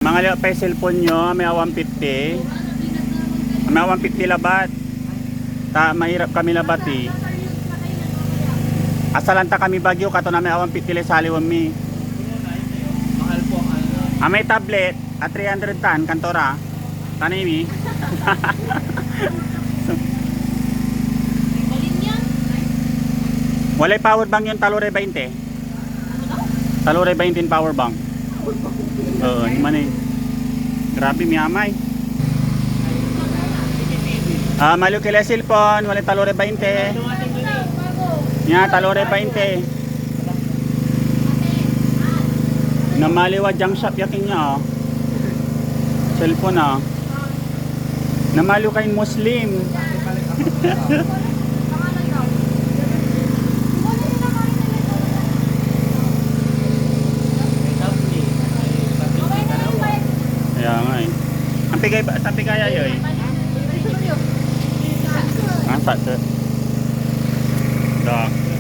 Mga liwa pa yung cellphone nyo, may 150. May 150 labat. Mahirap kami labat eh. Asalanta kami Bagyo, kato na may 150 le saliwan mi. Mahal po ang May tablet, 300 tan, kantora. Tanimi. Walay power bank yung Talore 20. Talore 20 power bank. Oo, man eh. Grabe miyamay. Malo kila cellphone, walay Talore 20. Nya Talore 20. Namaliwa junk shop yakin niya oh. Cellphone ah. Namalo kay Muslim. Kaya nga eh. Ang pigay ba? Ang pigay ayo eh. Ang sa. Dak.